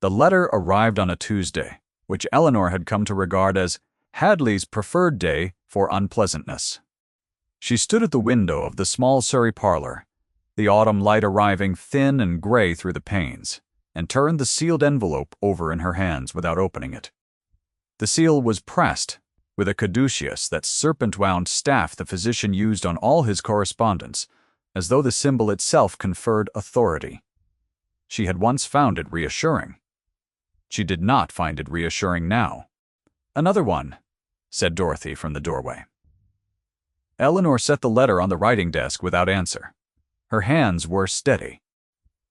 The letter arrived on a Tuesday, which Eleanor had come to regard as Hadley's preferred day for unpleasantness. She stood at the window of the small Surrey parlor, the autumn light arriving thin and gray through the panes, and turned the sealed envelope over in her hands without opening it. The seal was pressed with a caduceus, that serpent-wound staff the physician used on all his correspondence, as though the symbol itself conferred authority. She had once found it reassuring. She did not find it reassuring now. "Another one," said Dorothy from the doorway. Eleanor set the letter on the writing desk without answer. Her hands were steady.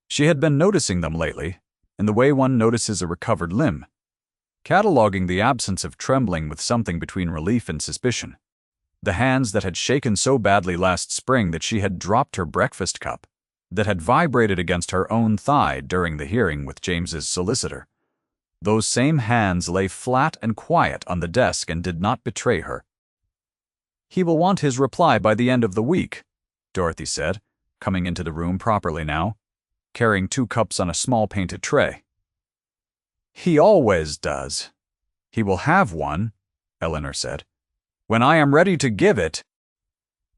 She had been noticing them lately, in the way one notices a recovered limb, cataloguing the absence of trembling with something between relief and suspicion. The hands that had shaken so badly last spring that she had dropped her breakfast cup, that had vibrated against her own thigh during the hearing with James's solicitor. Those same hands lay flat and quiet on the desk and did not betray her. "He will want his reply by the end of the week," Dorothy said, coming into the room properly now, carrying 2 cups on a small painted tray. "He always does." "He will have one," Eleanor said, "when I am ready to give it."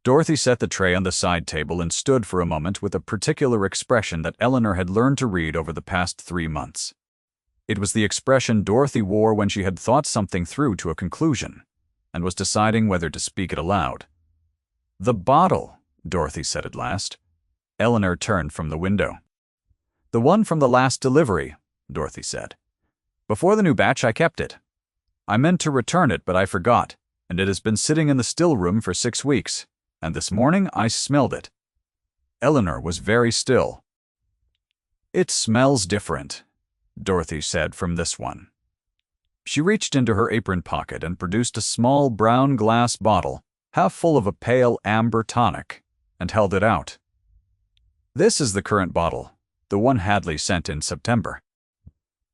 Dorothy set the tray on the side table and stood for a moment with a particular expression that Eleanor had learned to read over the past 3 months. It was the expression Dorothy wore when she had thought something through to a conclusion, and was deciding whether to speak it aloud. "The bottle," Dorothy said at last. Eleanor turned from the window. "The one from the last delivery," Dorothy said. "Before the new batch I kept it. I meant to return it, but I forgot, and it has been sitting in the still room for 6 weeks, and this morning I smelled it." Eleanor was very still. "It smells different," Dorothy said from this one. She reached into her apron pocket and produced a small brown glass bottle, half full of a pale amber tonic, and held it out. "This is the current bottle, the one Hadley sent in September."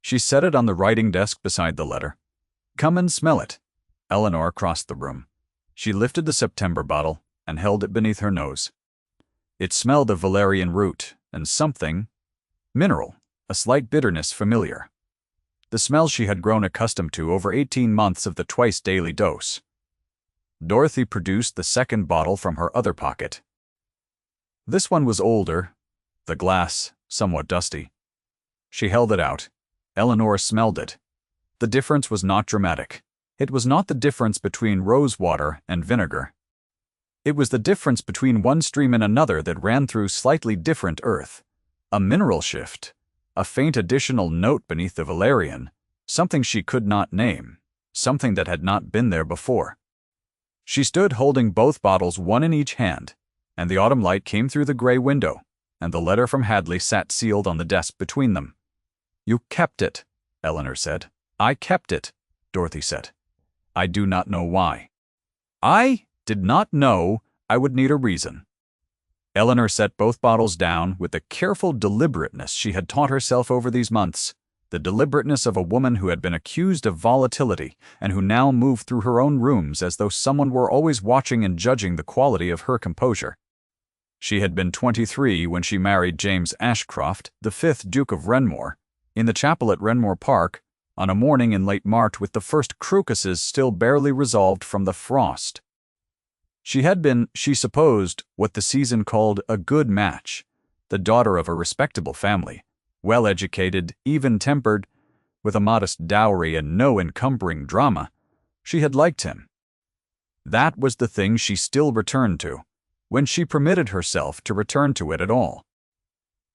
She set it on the writing desk beside the letter. "Come and smell it." Eleanor crossed the room. She lifted the September bottle and held it beneath her nose. It smelled of valerian root and something mineral, a slight bitterness familiar. The smell she had grown accustomed to over 18 months of the twice-daily dose. Dorothy produced the second bottle from her other pocket. This one was older, the glass somewhat dusty. She held it out. Eleanor smelled it. The difference was not dramatic. It was not the difference between rose water and vinegar. It was the difference between one stream and another that ran through slightly different earth. A mineral shift. A faint additional note beneath the valerian, something she could not name, something that had not been there before. She stood holding both bottles, one in each hand, and the autumn light came through the gray window, and the letter from Hadley sat sealed on the desk between them. "You kept it," Eleanor said. "I kept it," Dorothy said. "I do not know why." "I did not know I would need a reason." Eleanor set both bottles down with the careful deliberateness she had taught herself over these months, the deliberateness of a woman who had been accused of volatility and who now moved through her own rooms as though someone were always watching and judging the quality of her composure. She had been 23 when she married James Ashcroft, the 5th Duke of Renmore, in the chapel at Renmore Park, on a morning in late March with the first crocuses still barely resolved from the frost. She had been, she supposed, what the season called a good match, the daughter of a respectable family, well-educated, even-tempered, with a modest dowry and no encumbering drama. She had liked him. That was the thing she still returned to, when she permitted herself to return to it at all.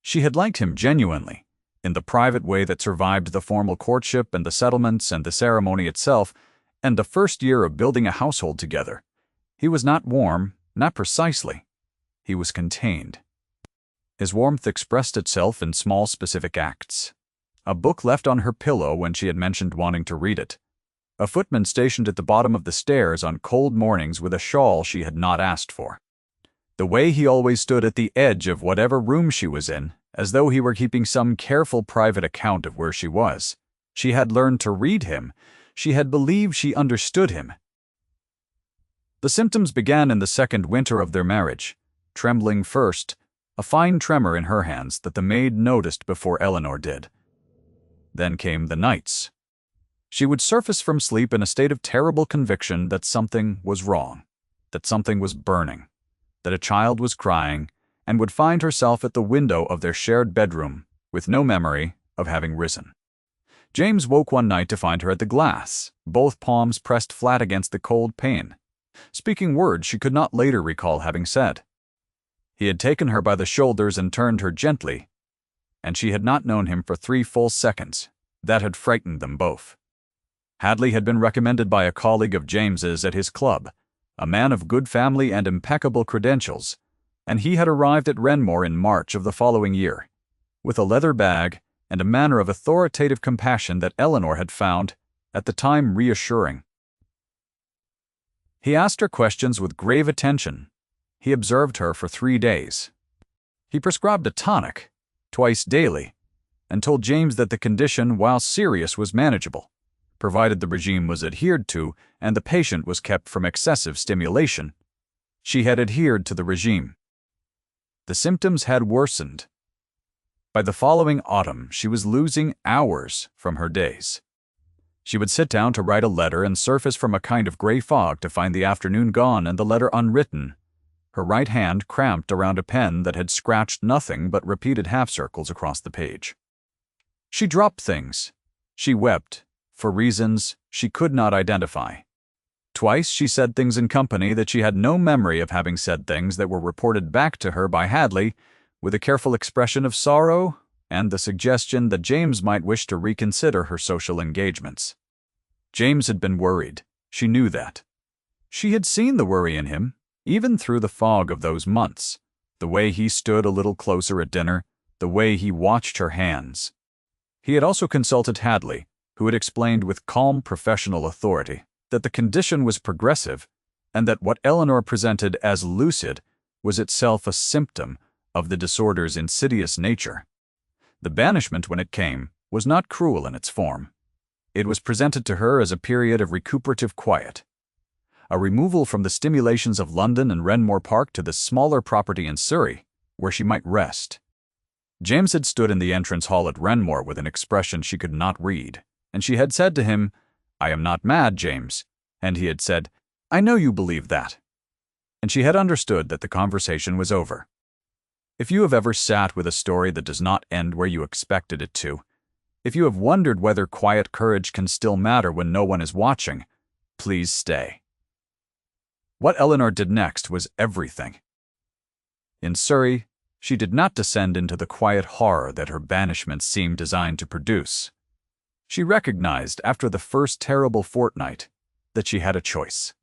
She had liked him genuinely, in the private way that survived the formal courtship and the settlements and the ceremony itself, and the first year of building a household together. He was not warm, not precisely. He was contained. His warmth expressed itself in small specific acts. A book left on her pillow when she had mentioned wanting to read it. A footman stationed at the bottom of the stairs on cold mornings with a shawl she had not asked for. The way he always stood at the edge of whatever room she was in, as though he were keeping some careful private account of where she was. She had learned to read him. She had believed she understood him. The symptoms began in the second winter of their marriage, trembling first, a fine tremor in her hands that the maid noticed before Eleanor did. Then came the nights. She would surface from sleep in a state of terrible conviction that something was wrong, that something was burning, that a child was crying, and would find herself at the window of their shared bedroom with no memory of having risen. James woke one night to find her at the glass, both palms pressed flat against the cold pane, speaking words she could not later recall having said. He had taken her by the shoulders and turned her gently, and she had not known him for 3 full seconds. That had frightened them both. Hadley had been recommended by a colleague of James's at his club, a man of good family and impeccable credentials, and he had arrived at Renmore in March of the following year, with a leather bag and a manner of authoritative compassion that Eleanor had found, at the time, reassuring. He asked her questions with grave attention. He observed her for 3 days. He prescribed a tonic, twice daily, and told James that the condition, while serious, was manageable, provided the regime was adhered to and the patient was kept from excessive stimulation. She had adhered to the regime. The symptoms had worsened. By the following autumn, she was losing hours from her days. She would sit down to write a letter and surface from a kind of gray fog to find the afternoon gone and the letter unwritten, her right hand cramped around a pen that had scratched nothing but repeated half-circles across the page. She dropped things. She wept, for reasons she could not identify. Twice she said things in company that she had no memory of having said, things that were reported back to her by Hadley with a careful expression of sorrow and the suggestion that James might wish to reconsider her social engagements. James had been worried. She knew that. She had seen the worry in him, even through the fog of those months, the way he stood a little closer at dinner, the way he watched her hands. He had also consulted Hadley, who had explained with calm professional authority that the condition was progressive and that what Eleanor presented as lucid was itself a symptom of the disorder's insidious nature. The banishment, when it came, was not cruel in its form. It was presented to her as a period of recuperative quiet, a removal from the stimulations of London and Renmore Park to this smaller property in Surrey, where she might rest. James had stood in the entrance hall at Renmore with an expression she could not read, and she had said to him, "I am not mad, James," and he had said, "I know you believe that." And she had understood that the conversation was over. If you have ever sat with a story that does not end where you expected it to, if you have wondered whether quiet courage can still matter when no one is watching, please stay. What Eleanor did next was everything. In Surrey, she did not descend into the quiet horror that her banishment seemed designed to produce. She recognized, after the first terrible fortnight, that she had a choice.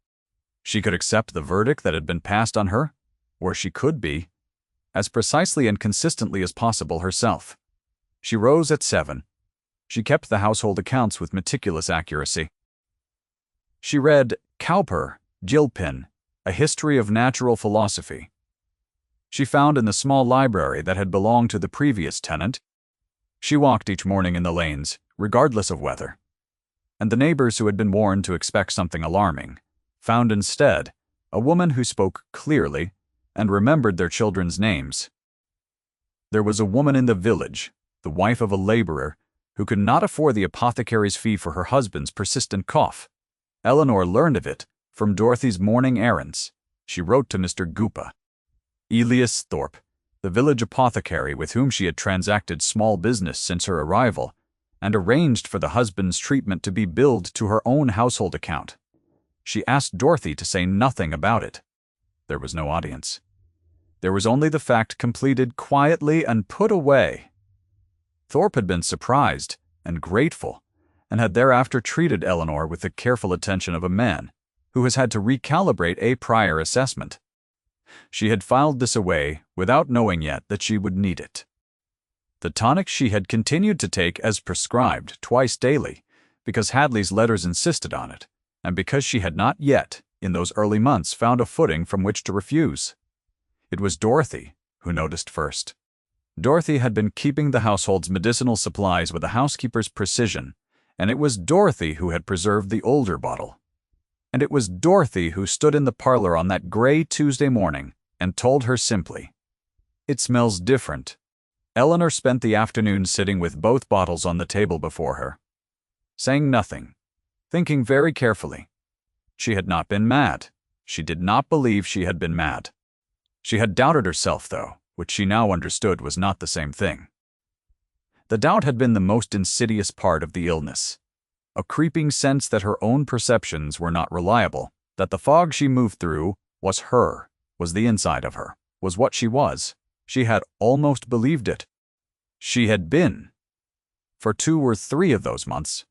She could accept the verdict that had been passed on her, or she could be, as precisely and consistently as possible, herself. She rose at 7. She kept the household accounts with meticulous accuracy. She read Cowper, Gilpin, A History of Natural Philosophy. She found in the small library that had belonged to the previous tenant. She walked each morning in the lanes, regardless of weather. And the neighbors who had been warned to expect something alarming found instead a woman who spoke clearly and remembered their children's names. There was a woman in the village, the wife of a laborer, who could not afford the apothecary's fee for her husband's persistent cough. Eleanor learned of it from Dorothy's morning errands. She wrote to Mr. Goopa. Elias Thorpe, the village apothecary with whom she had transacted small business since her arrival, and arranged for the husband's treatment to be billed to her own household account. She asked Dorothy to say nothing about it. There was no audience. There was only the fact completed quietly and put away. Thorpe had been surprised and grateful, and had thereafter treated Eleanor with the careful attention of a man who has had to recalibrate a prior assessment. She had filed this away without knowing yet that she would need it. The tonic she had continued to take as prescribed twice daily, because Hadley's letters insisted on it, and because she had not yet, in those early months, found a footing from which to refuse. It was Dorothy who noticed first. Dorothy had been keeping the household's medicinal supplies with a housekeeper's precision, and it was Dorothy who had preserved the older bottle. And it was Dorothy who stood in the parlor on that gray Tuesday morning and told her simply, "It smells different." Eleanor spent the afternoon sitting with both bottles on the table before her, saying nothing, thinking very carefully. She had not been mad. She did not believe she had been mad. She had doubted herself, though, which she now understood was not the same thing. The doubt had been the most insidious part of the illness. A creeping sense that her own perceptions were not reliable, that the fog she moved through was her, was the inside of her, was what she was. She had almost believed it. She had been, for 2 or 3 of those months,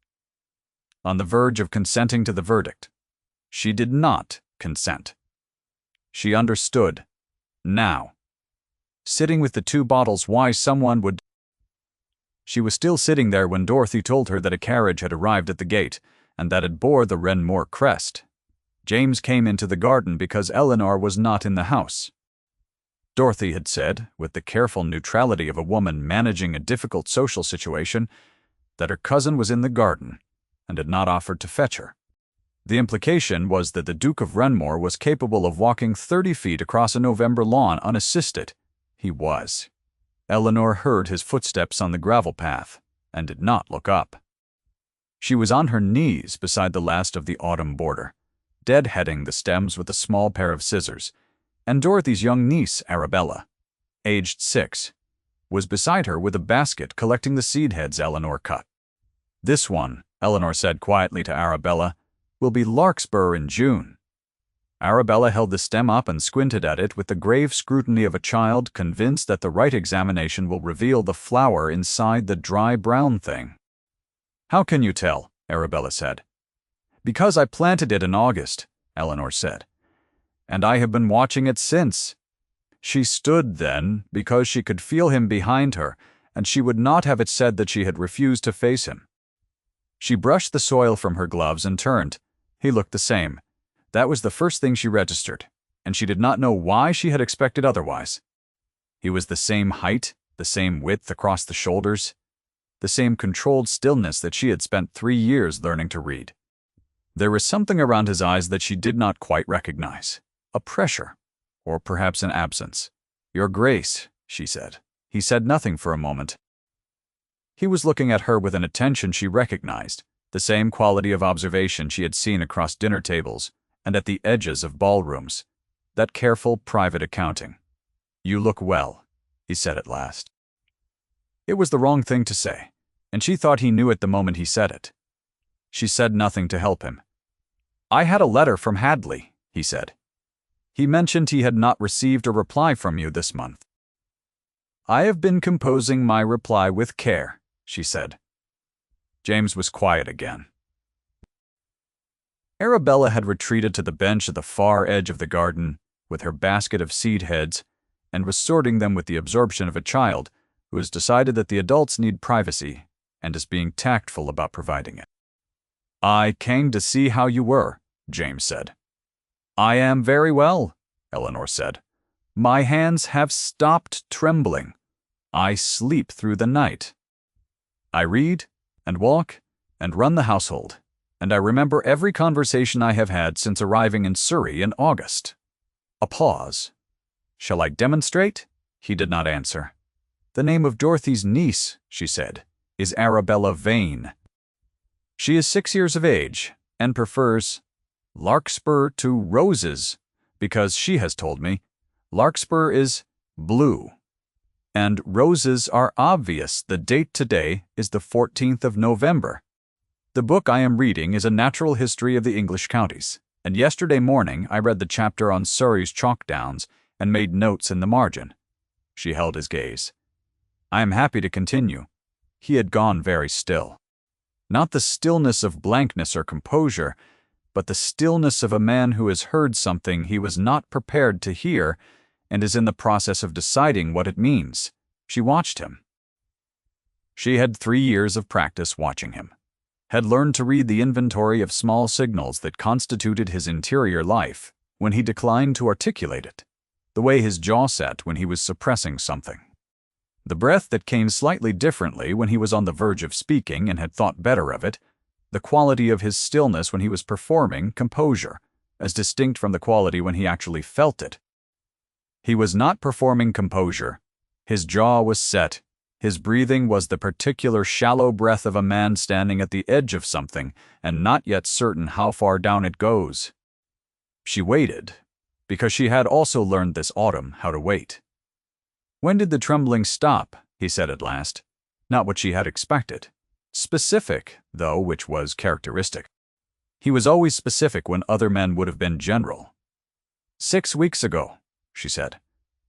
on the verge of consenting to the verdict. She did not consent. She understood. Now. Sitting with the 2 bottles, why someone would... She was still sitting there when Dorothy told her that a carriage had arrived at the gate, and that it bore the Renmore crest. James came into the garden because Eleanor was not in the house. Dorothy had said, with the careful neutrality of a woman managing a difficult social situation, that her cousin was in the garden, and had not offered to fetch her. The implication was that the Duke of Renmore was capable of walking 30 feet across a November lawn unassisted. He was. Eleanor heard his footsteps on the gravel path, and did not look up. She was on her knees beside the last of the autumn border, deadheading the stems with a small pair of scissors, and Dorothy's young niece, Arabella, aged 6, was beside her with a basket collecting the seed heads Eleanor cut. "This one," Eleanor said quietly to Arabella, "will be larkspur in June." Arabella held the stem up and squinted at it with the grave scrutiny of a child convinced that the right examination will reveal the flower inside the dry brown thing. "How can you tell?" Arabella said. "Because I planted it in August," Eleanor said, "and I have been watching it since." She stood then because she could feel him behind her, and she would not have it said that she had refused to face him. She brushed the soil from her gloves and turned. He looked the same. That was the first thing she registered, and she did not know why she had expected otherwise. He was the same height, the same width across the shoulders, the same controlled stillness that she had spent 3 years learning to read. There was something around his eyes that she did not quite recognize. A pressure, or perhaps an absence. "Your Grace," she said. He said nothing for a moment. He was looking at her with an attention she recognized, the same quality of observation she had seen across dinner tables and at the edges of ballrooms, that careful private accounting. "You look well," he said at last. It was the wrong thing to say, and she thought he knew it the moment he said it. She said nothing to help him. "I had a letter from Hadley," he said. "He mentioned he had not received a reply from you this month." "I have been composing my reply with care," she said. James was quiet again. Arabella had retreated to the bench at the far edge of the garden with her basket of seed heads and was sorting them with the absorption of a child who has decided that the adults need privacy and is being tactful about providing it. "I came to see how you were," James said. "I am very well," Eleanor said. "My hands have stopped trembling. I sleep through the night. I read and walk and run the household, and I remember every conversation I have had since arriving in Surrey in August." A pause. "Shall I demonstrate?" He did not answer. "The name of Dorothy's niece," she said, "is Arabella Vane. She is 6 years of age and prefers larkspur to roses because she has told me larkspur is blue. And roses are obvious. The date today is the 14th of November. The book I am reading is a natural history of the English counties, and yesterday morning I read the chapter on Surrey's chalk downs and made notes in the margin." She held his gaze. "I am happy to continue." He had gone very still. Not the stillness of blankness or composure, but the stillness of a man who has heard something he was not prepared to hear and is in the process of deciding what it means. She watched him. She had 3 years of practice watching him, had learned to read the inventory of small signals that constituted his interior life when he declined to articulate it, the way his jaw set when he was suppressing something, the breath that came slightly differently when he was on the verge of speaking and had thought better of it, the quality of his stillness when he was performing composure, as distinct from the quality when he actually felt it. He was not performing composure. His jaw was set, His breathing was the particular shallow breath of a man standing at the edge of something and not yet certain how far down it goes. She waited, because she had also learned this autumn how to wait. "When did the trembling stop?" he said at last. Not what she had expected. Specific, though, which was characteristic. He was always specific when other men would have been general. 6 weeks ago, she said.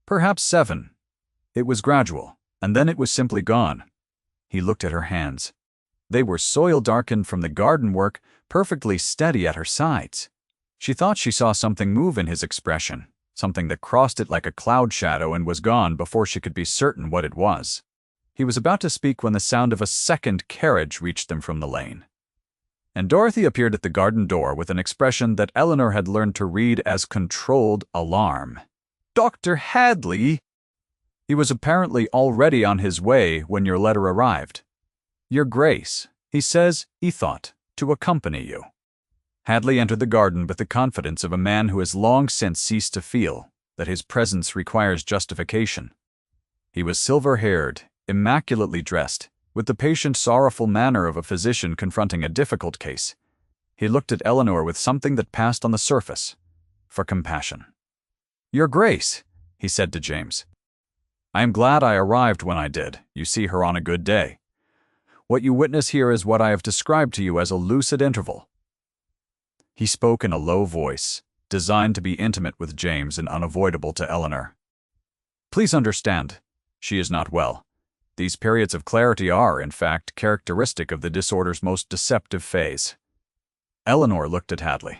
Perhaps 7. It was gradual, and then it was simply gone. He looked at her hands. They were soil-darkened from the garden work, perfectly steady at her sides. She thought she saw something move in his expression, something that crossed it like a cloud shadow and was gone before she could be certain what it was. He was about to speak when the sound of a second carriage reached them from the lane. And Dorothy appeared at the garden door with an expression that Eleanor had learned to read as controlled alarm. "Dr. Hadley!" He was apparently already on his way when your letter arrived. "Your Grace," he says, he thought, "to accompany you." Hadley entered the garden with the confidence of a man who has long since ceased to feel that his presence requires justification. He was silver-haired, immaculately dressed, with the patient, sorrowful manner of a physician confronting a difficult case. He looked at Eleanor with something that passed on the surface for compassion. "Your Grace," he said to James, "I am glad I arrived when I did. You see her on a good day. What you witness here is what I have described to you as a lucid interval." He spoke in a low voice, designed to be intimate with James and unavoidable to Eleanor. "Please understand, she is not well. These periods of clarity are, in fact, characteristic of the disorder's most deceptive phase." Eleanor looked at Hadley.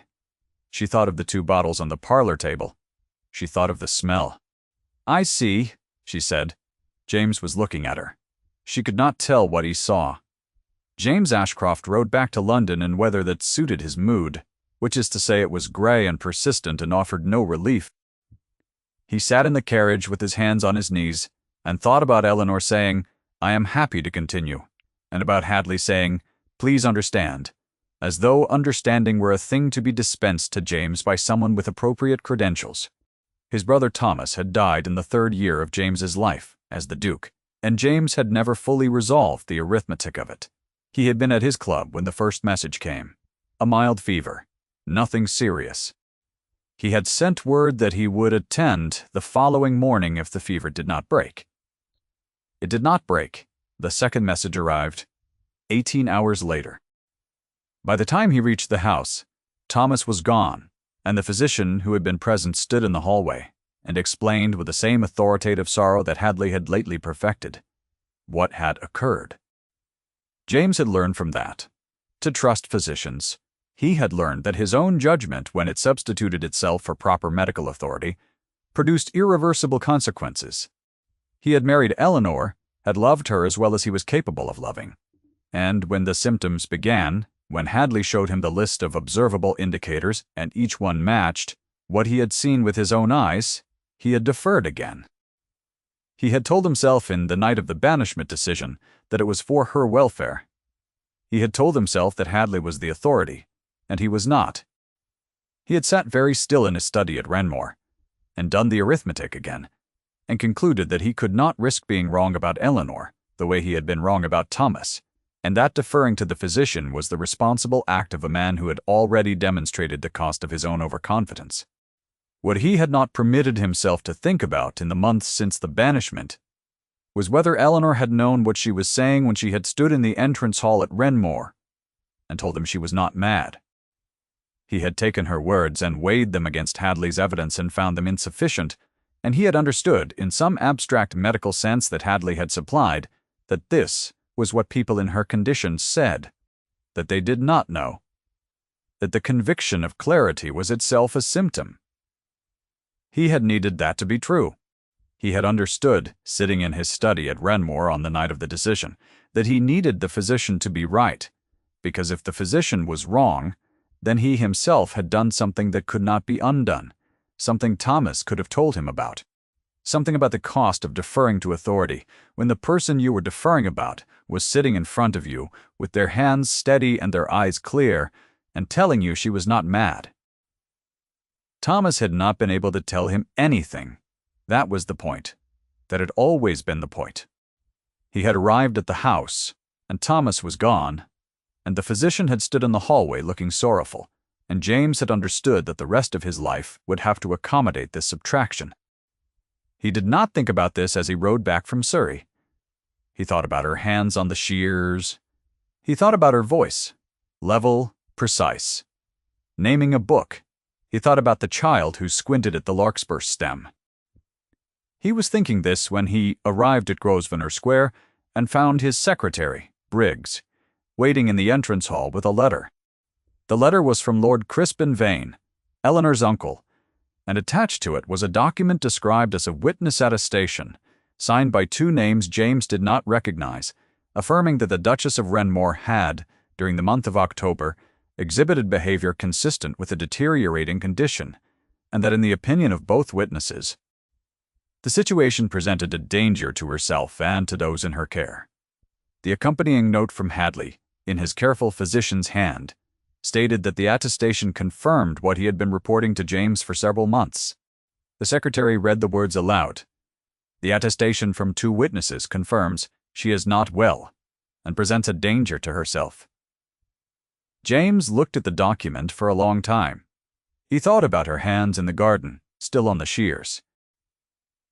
She thought of the 2 bottles on the parlor table. She thought of the smell. "I see," she said. James was looking at her. She could not tell what he saw. James Ashcroft rode back to London in weather that suited his mood, which is to say it was gray and persistent and offered no relief. He sat in the carriage with his hands on his knees and thought about Eleanor saying, "I am happy to continue," and about Hadley saying, "Please understand," as though understanding were a thing to be dispensed to James by someone with appropriate credentials. His brother Thomas had died in the 3rd year of James's life, as the Duke, and James had never fully resolved the arithmetic of it. He had been at his club when the first message came. A mild fever. Nothing serious. He had sent word that he would attend the following morning if the fever did not break. It did not break. The second message arrived 18 hours later. By the time he reached the house, Thomas was gone, and the physician who had been present stood in the hallway and explained with the same authoritative sorrow that Hadley had lately perfected what had occurred. James had learned from that to trust physicians. He had learned that his own judgment, when it substituted itself for proper medical authority, produced irreversible consequences. He had married Eleanor, had loved her as well as he was capable of loving. And when the symptoms began, when Hadley showed him the list of observable indicators and each one matched what he had seen with his own eyes, he had deferred again. He had told himself in the night of the banishment decision that it was for her welfare. He had told himself that Hadley was the authority, and he was not. He had sat very still in his study at Renmore, and done the arithmetic again, and concluded that he could not risk being wrong about Eleanor the way he had been wrong about Thomas, and that deferring to the physician was the responsible act of a man who had already demonstrated the cost of his own overconfidence. What he had not permitted himself to think about in the months since the banishment was whether Eleanor had known what she was saying when she had stood in the entrance hall at Renmore and told him she was not mad. He had taken her words and weighed them against Hadley's evidence and found them insufficient, and he had understood, in some abstract medical sense that Hadley had supplied, that this was what people in her condition said, that they did not know, that the conviction of clarity was itself a symptom. He had needed that to be true. He had understood, sitting in his study at Renmore on the night of the decision, that he needed the physician to be right, because if the physician was wrong, then he himself had done something that could not be undone, something Thomas could have told him about. Something about the cost of deferring to authority when the person you were deferring about was sitting in front of you with their hands steady and their eyes clear and telling you she was not mad. Thomas had not been able to tell him anything. That was the point. That had always been the point. He had arrived at the house, and Thomas was gone, and the physician had stood in the hallway looking sorrowful, and James had understood that the rest of his life would have to accommodate this subtraction. He did not think about this as he rode back from Surrey. He thought about her hands on the shears. He thought about her voice, level, precise. Naming a book, he thought about the child who squinted at the larkspur stem. He was thinking this when he arrived at Grosvenor Square and found his secretary, Briggs, waiting in the entrance hall with a letter. The letter was from Lord Crispin Vane, Eleanor's uncle, and attached to it was a document described as a witness attestation, signed by two names James did not recognize, affirming that the Duchess of Renmore had, during the month of October, exhibited behavior consistent with a deteriorating condition, and that in the opinion of both witnesses, the situation presented a danger to herself and to those in her care. The accompanying note from Hadley, in his careful physician's hand, stated that the attestation confirmed what he had been reporting to James for several months. The secretary read the words aloud. The attestation from two witnesses confirms she is not well and presents a danger to herself. James looked at the document for a long time. He thought about her hands in the garden, still on the shears.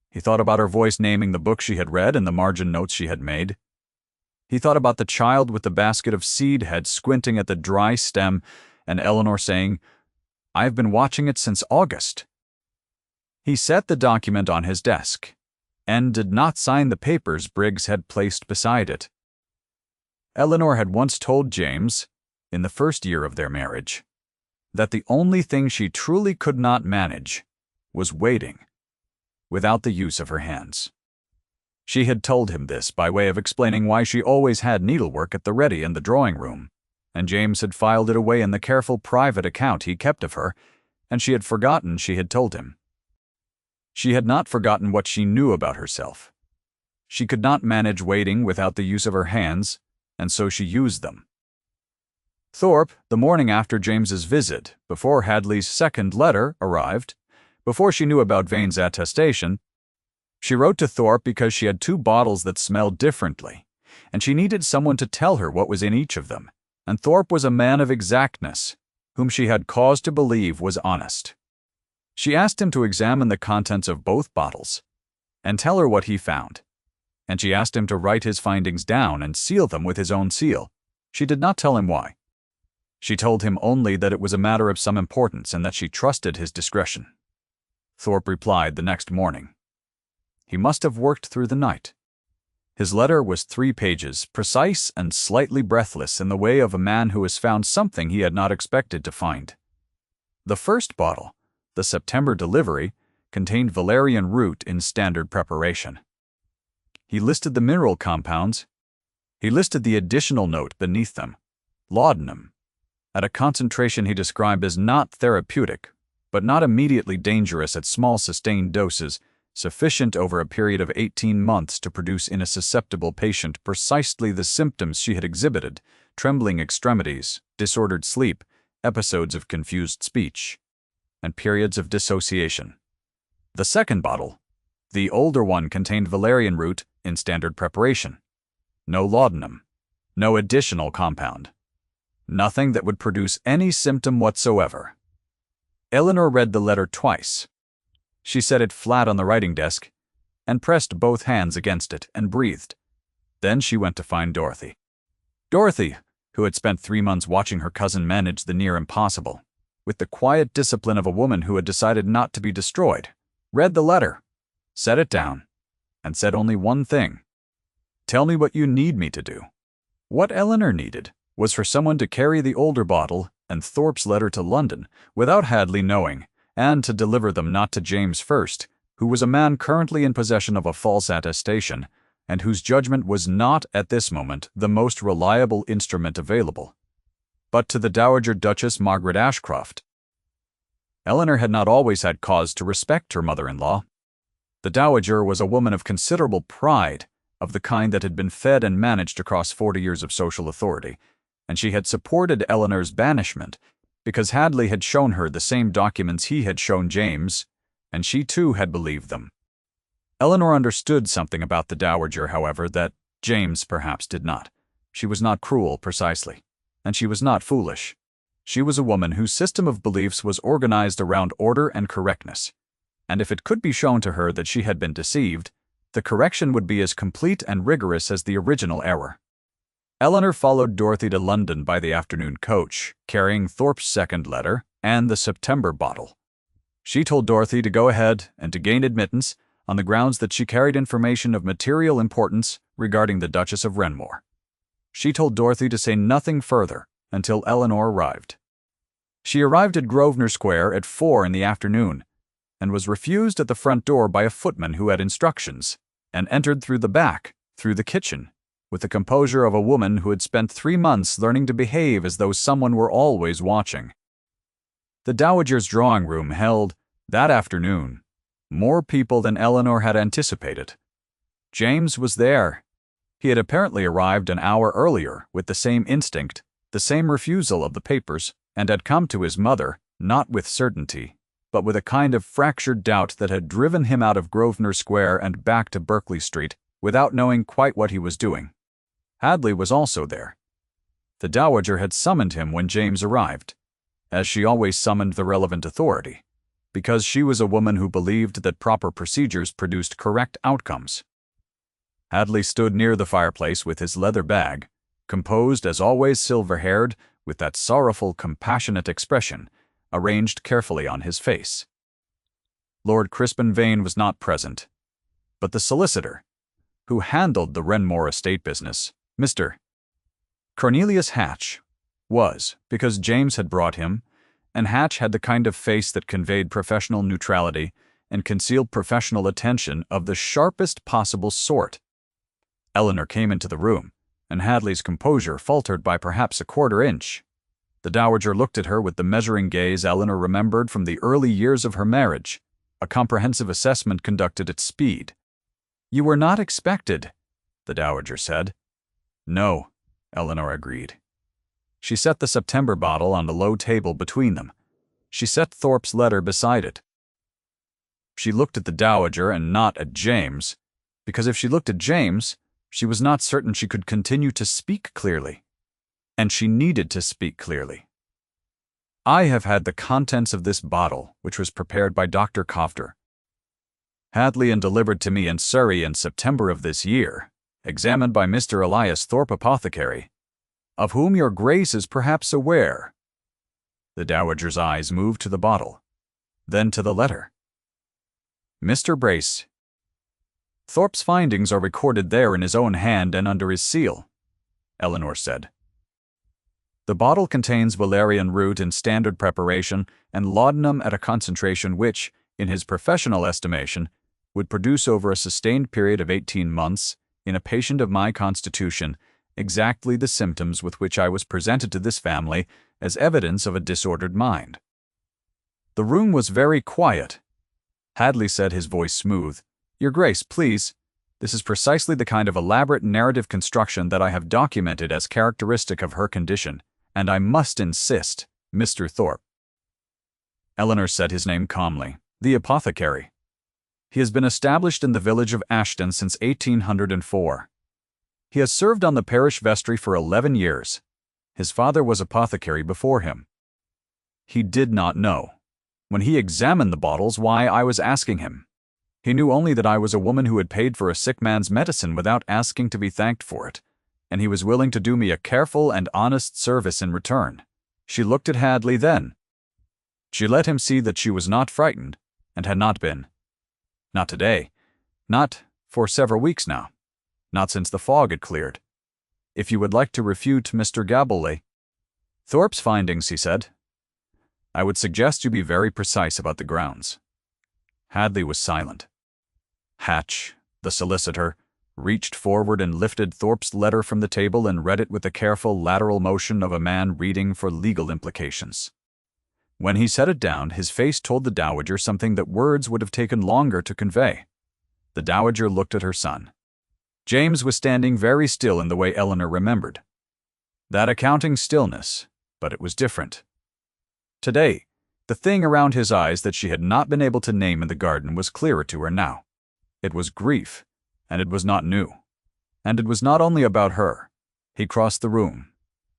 He thought about her voice naming the book she had read and the margin notes she had made. He thought about the child with the basket of seed heads squinting at the dry stem and Eleanor saying, "I've been watching it since August." He set the document on his desk and did not sign the papers Briggs had placed beside it. Eleanor had once told James, in the first year of their marriage, that the only thing she truly could not manage was waiting without the use of her hands. She had told him this by way of explaining why she always had needlework at the ready in the drawing room, and James had filed it away in the careful private account he kept of her, and she had forgotten she had told him. She had not forgotten what she knew about herself. She could not manage waiting without the use of her hands, and so she used them. Thorpe, the morning after James's visit, before Hadley's second letter arrived, before she knew about Vane's attestation, she wrote to Thorpe because she had two bottles that smelled differently, and she needed someone to tell her what was in each of them, and Thorpe was a man of exactness, whom she had cause to believe was honest. She asked him to examine the contents of both bottles and tell her what he found, and she asked him to write his findings down and seal them with his own seal. She did not tell him why. She told him only that it was a matter of some importance and that she trusted his discretion. Thorpe replied the next morning. He must have worked through the night. His letter was 3 pages, precise and slightly breathless in the way of a man who has found something he had not expected to find. The first bottle, the September delivery, contained valerian root in standard preparation. He listed the mineral compounds. He listed the additional note beneath them, laudanum, at a concentration he described as not therapeutic, but not immediately dangerous at small sustained doses, sufficient over a period of 18 months to produce in a susceptible patient precisely the symptoms she had exhibited: trembling extremities, disordered sleep, episodes of confused speech, and periods of dissociation. The second bottle, the older one, contained valerian root in standard preparation. No laudanum, no additional compound. Nothing that would produce any symptom whatsoever. Eleanor read the letter twice. She set it flat on the writing desk and pressed both hands against it and breathed. Then she went to find Dorothy. Dorothy, who had spent 3 months watching her cousin manage the near impossible, with the quiet discipline of a woman who had decided not to be destroyed, read the letter, set it down, and said only one thing. "Tell me what you need me to do." What Eleanor needed was for someone to carry the older bottle and Thorpe's letter to London without Hadley knowing, and to deliver them not to James first, who was a man currently in possession of a false attestation, and whose judgment was not at this moment the most reliable instrument available, but to the Dowager Duchess Margaret Ashcroft. Eleanor had not always had cause to respect her mother-in-law. The Dowager was a woman of considerable pride, of the kind that had been fed and managed across 40 years of social authority, and she had supported Eleanor's banishment because Hadley had shown her the same documents he had shown James, and she too had believed them. Eleanor understood something about the Dowager, however, that James perhaps did not. She was not cruel, precisely. And she was not foolish. She was a woman whose system of beliefs was organized around order and correctness. And if it could be shown to her that she had been deceived, the correction would be as complete and rigorous as the original error. Eleanor followed Dorothy to London by the afternoon coach, carrying Thorpe's second letter and the September bottle. She told Dorothy to go ahead and to gain admittance on the grounds that she carried information of material importance regarding the Duchess of Renmore. She told Dorothy to say nothing further until Eleanor arrived. She arrived at Grosvenor Square at 4 in the afternoon and was refused at the front door by a footman who had instructions, and entered through the back, through the kitchen, with the composure of a woman who had spent 3 months learning to behave as though someone were always watching. The Dowager's drawing room held, that afternoon, more people than Eleanor had anticipated. James was there. He had apparently arrived an hour earlier with the same instinct, the same refusal of the papers, and had come to his mother, not with certainty, but with a kind of fractured doubt that had driven him out of Grosvenor Square and back to Berkeley Street without knowing quite what he was doing. Hadley was also there. The Dowager had summoned him when James arrived, as she always summoned the relevant authority, because she was a woman who believed that proper procedures produced correct outcomes. Hadley stood near the fireplace with his leather bag, composed as always, silver-haired, with that sorrowful, compassionate expression arranged carefully on his face. Lord Crispin Vane was not present, but the solicitor, who handled the Renmore estate business, Mr. Cornelius Hatch, was, because James had brought him, and Hatch had the kind of face that conveyed professional neutrality and concealed professional attention of the sharpest possible sort. Eleanor came into the room, and Hadley's composure faltered by perhaps a quarter inch. The Dowager looked at her with the measuring gaze Eleanor remembered from the early years of her marriage, a comprehensive assessment conducted at speed. "You were not expected," the Dowager said. "No," Eleanor agreed. She set the September bottle on the low table between them. She set Thorpe's letter beside it. She looked at the Dowager and not at James, because if she looked at James, she was not certain she could continue to speak clearly. And she needed to speak clearly. "I have had the contents of this bottle, which was prepared by Dr. Cofter, Hadley, and delivered to me in Surrey in September of this year, examined by Mr. Elias Thorpe, apothecary, of whom your Grace is perhaps aware." The Dowager's eyes moved to the bottle, then to the letter. "Mr. Brace, Thorpe's findings are recorded there in his own hand and under his seal," Eleanor said. "The bottle contains valerian root in standard preparation and laudanum at a concentration which, in his professional estimation, would produce over a sustained period of 18 months, in a patient of my constitution, exactly the symptoms with which I was presented to this family as evidence of a disordered mind." The room was very quiet. Hadley said, his voice smooth, "Your Grace, please. This is precisely the kind of elaborate narrative construction that I have documented as characteristic of her condition, and I must insist, Mr. Thorpe." Eleanor said his name calmly. "The apothecary. He has been established in the village of Ashton since 1804. He has served on the parish vestry for 11 years. His father was apothecary before him. He did not know, when he examined the bottles, why I was asking him. He knew only that I was a woman who had paid for a sick man's medicine without asking to be thanked for it, and he was willing to do me a careful and honest service in return." She looked at Hadley then. She let him see that she was not frightened, and had not been. Not today. Not for several weeks now. Not since the fog had cleared. "If you would like to refute Mr. Gaboulet Thorpe's findings," he said, "I would suggest you be very precise about the grounds." Hadley was silent. Hatch, the solicitor, reached forward and lifted Thorpe's letter from the table and read it with the careful lateral motion of a man reading for legal implications. When he set it down, his face told the Dowager something that words would have taken longer to convey. The Dowager looked at her son. James was standing very still in the way Eleanor remembered. That accounting stillness, but it was different. Today, the thing around his eyes that she had not been able to name in the garden was clearer to her now. It was grief, and it was not new. And it was not only about her. He crossed the room.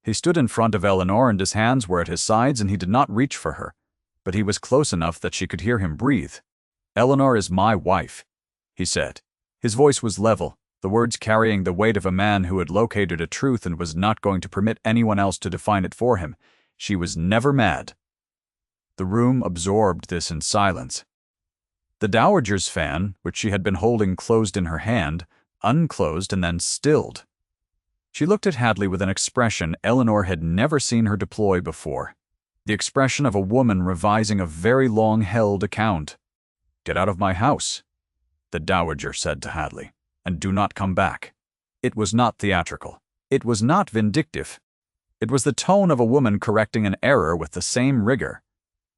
He stood in front of Eleanor and his hands were at his sides and he did not reach for her, but he was close enough that she could hear him breathe. "Eleanor is my wife," he said. His voice was level, the words carrying the weight of a man who had located a truth and was not going to permit anyone else to define it for him. She was never mad. The room absorbed this in silence. The dowager's fan, which she had been holding closed in her hand, unclosed and then stilled. She looked at Hadley with an expression Eleanor had never seen her deploy before. The expression of a woman revising a very long-held account. "Get out of my house," the dowager said to Hadley, "and do not come back." It was not theatrical. It was not vindictive. It was the tone of a woman correcting an error with the same rigor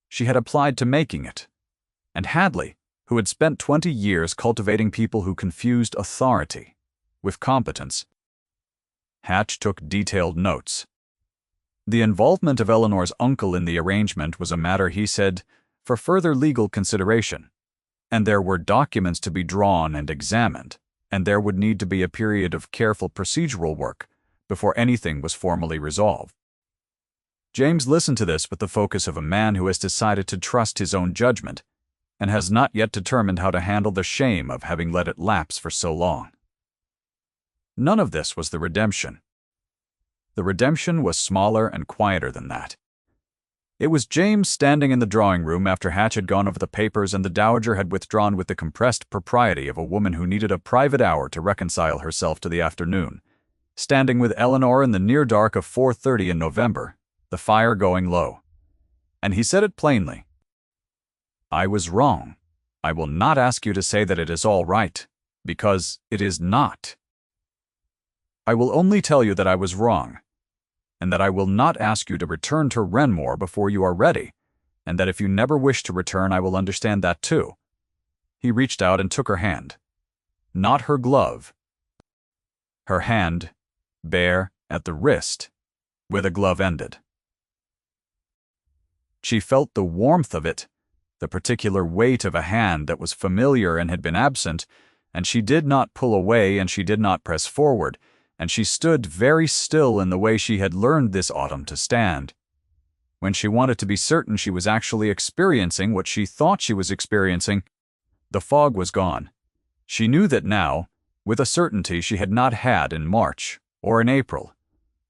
she had applied to making it. And Hadley, who had spent 20 years cultivating people who confused authority with competence. Hatch took detailed notes. The involvement of Eleanor's uncle in the arrangement was a matter, he said, for further legal consideration. And there were documents to be drawn and examined, and there would need to be a period of careful procedural work before anything was formally resolved. James listened to this with the focus of a man who has decided to trust his own judgment and has not yet determined how to handle the shame of having let it lapse for so long. None of this was the redemption. The redemption was smaller and quieter than that. It was James standing in the drawing room after Hatch had gone over the papers and the dowager had withdrawn with the compressed propriety of a woman who needed a private hour to reconcile herself to the afternoon, standing with Eleanor in the near dark of 4:30 in November, the fire going low. And he said it plainly. "I was wrong. I will not ask you to say that it is all right, because it is not. I will only tell you that I was wrong, and that I will not ask you to return to Renmore before you are ready, and that if you never wish to return I will understand that too." He reached out and took her hand. Not her glove. Her hand, bare at the wrist, where the glove ended. She felt the warmth of it, the particular weight of a hand that was familiar and had been absent, and she did not pull away and she did not press forward, and she stood very still in the way she had learned this autumn to stand. When she wanted to be certain she was actually experiencing what she thought she was experiencing, the fog was gone. She knew that now, with a certainty she had not had in March, or in April,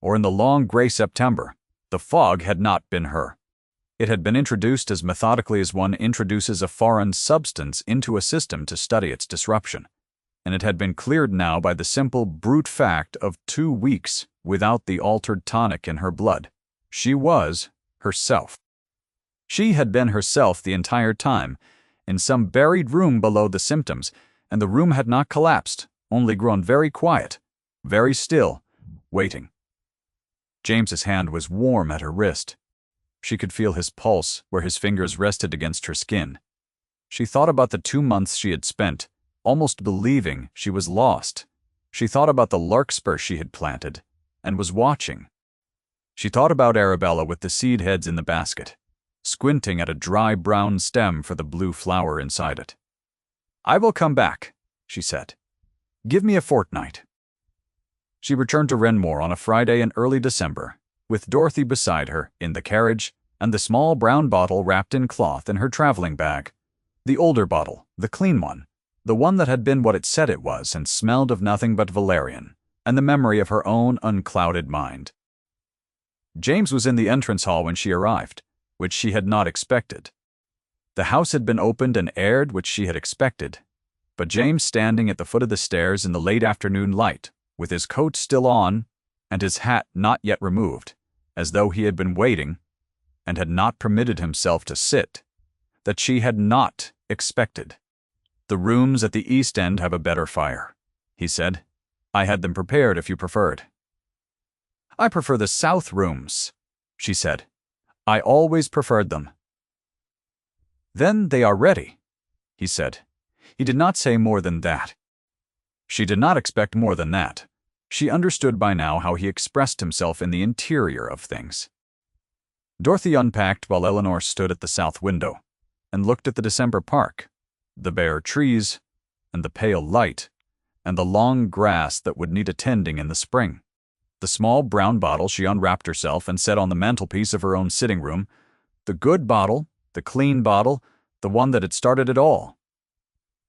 or in the long gray September. The fog had not been her. It had been introduced as methodically as one introduces a foreign substance into a system to study its disruption. And it had been cleared now by the simple brute fact of 2 weeks without the altered tonic in her blood. She was herself. She had been herself the entire time, in some buried room below the symptoms, and the room had not collapsed, only grown very quiet, very still, waiting. James's hand was warm at her wrist. She could feel his pulse where his fingers rested against her skin. She thought about the 2 months she had spent, almost believing she was lost. She thought about the larkspur she had planted, and was watching. She thought about Arabella with the seed heads in the basket, squinting at a dry brown stem for the blue flower inside it. "I will come back," she said. "Give me a fortnight." She returned to Renmore on a Friday in early December, with Dorothy beside her in the carriage and the small brown bottle wrapped in cloth in her traveling bag. The older bottle, the clean one, the one that had been what it said it was and smelled of nothing but valerian, and the memory of her own unclouded mind. James was in the entrance hall when she arrived, which she had not expected. The house had been opened and aired, which she had expected, but James standing at the foot of the stairs in the late afternoon light, with his coat still on and his hat not yet removed, as though he had been waiting and had not permitted himself to sit, that she had not expected. "The rooms at the East End have a better fire," he said. "I had them prepared if you preferred." "I prefer the south rooms," she said. "I always preferred them." "Then they are ready," he said. He did not say more than that. She did not expect more than that. She understood by now how he expressed himself in the interior of things. Dorothy unpacked while Eleanor stood at the south window and looked at the December park, the bare trees, and the pale light, and the long grass that would need attending in the spring. The small brown bottle she unwrapped herself and set on the mantelpiece of her own sitting room, the good bottle, the clean bottle, the one that had started it all.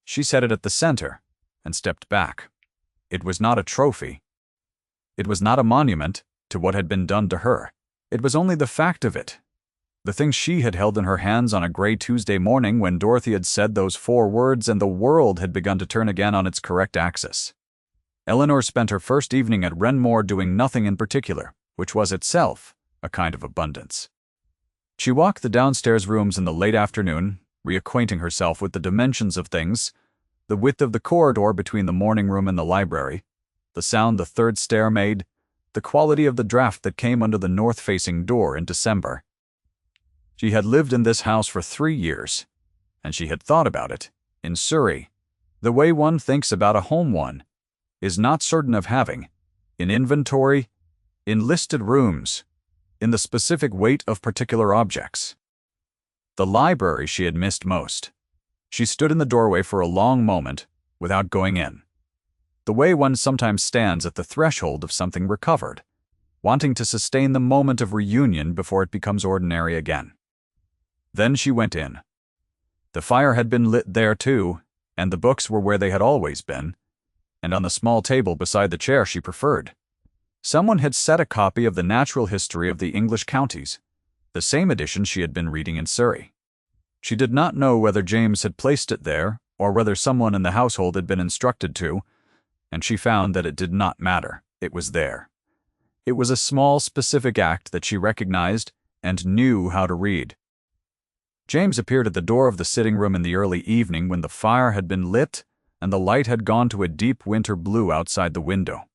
She set it at the center and stepped back. It was not a trophy. It was not a monument to what had been done to her. It was only the fact of it. The thing she had held in her hands on a gray Tuesday morning when Dorothy had said those 4 words and the world had begun to turn again on its correct axis. Eleanor spent her first evening at Renmore doing nothing in particular, which was itself a kind of abundance. She walked the downstairs rooms in the late afternoon, reacquainting herself with the dimensions of things, the width of the corridor between the morning room and the library, the sound the third stair made, the quality of the draught that came under the north-facing door in December. She had lived in this house for 3 years, and she had thought about it, in Surrey, the way one thinks about a home one is not certain of having, in inventory, in listed rooms, in the specific weight of particular objects. The library she had missed most. She stood in the doorway for a long moment without going in. The way one sometimes stands at the threshold of something recovered, wanting to sustain the moment of reunion before it becomes ordinary again. Then she went in. The fire had been lit there too, and the books were where they had always been, and on the small table beside the chair she preferred. Someone had set a copy of the Natural History of the English Counties, the same edition she had been reading in Surrey. She did not know whether James had placed it there or whether someone in the household had been instructed to, and she found that it did not matter. It was there. It was a small, specific act that she recognized and knew how to read. James appeared at the door of the sitting room in the early evening when the fire had been lit and the light had gone to a deep winter blue outside the window.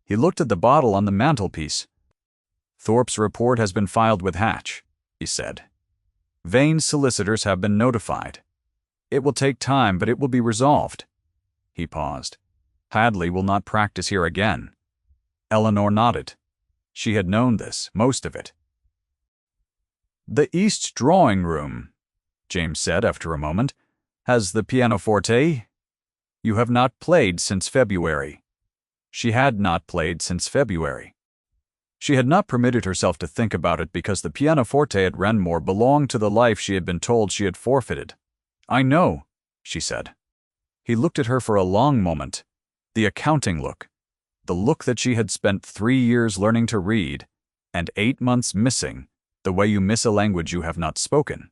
He looked at the bottle on the mantelpiece. "Thorpe's report has been filed with Hatch," he said. "Vane's solicitors have been notified. It will take time, but it will be resolved." He paused. "Hadley will not practice here again." Eleanor nodded. She had known this, most of it. "The East drawing room," James said after a moment, "has the pianoforte. You have not played since February." She had not played since February. She had not permitted herself to think about it because the pianoforte at Renmore belonged to the life she had been told she had forfeited. "I know," she said. He looked at her for a long moment, the accounting look, the look that she had spent 3 years learning to read, and 8 months missing, the way you miss a language you have not spoken.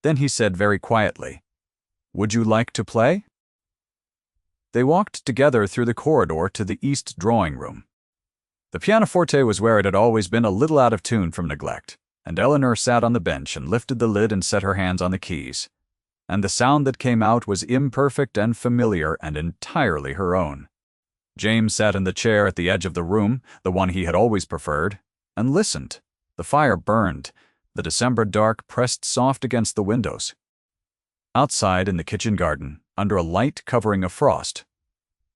Then he said very quietly, "Would you like to play?" They walked together through the corridor to the East drawing room. The pianoforte was where it had always been a little out of tune from neglect, and Eleanor sat on the bench and lifted the lid and set her hands on the keys. And the sound that came out was imperfect and familiar and entirely her own. James sat in the chair at the edge of the room, the one he had always preferred, and listened. The fire burned. The December dark pressed soft against the windows. Outside in the kitchen garden, under a light covering of frost,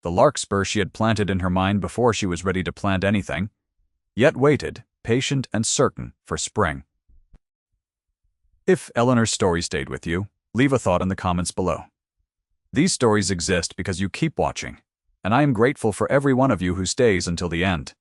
the larkspur she had planted in her mind before she was ready to plant anything, yet waited, patient and certain, for spring. If Eleanor's story stayed with you, leave a thought in the comments below. These stories exist because you keep watching, and I am grateful for every one of you who stays until the end.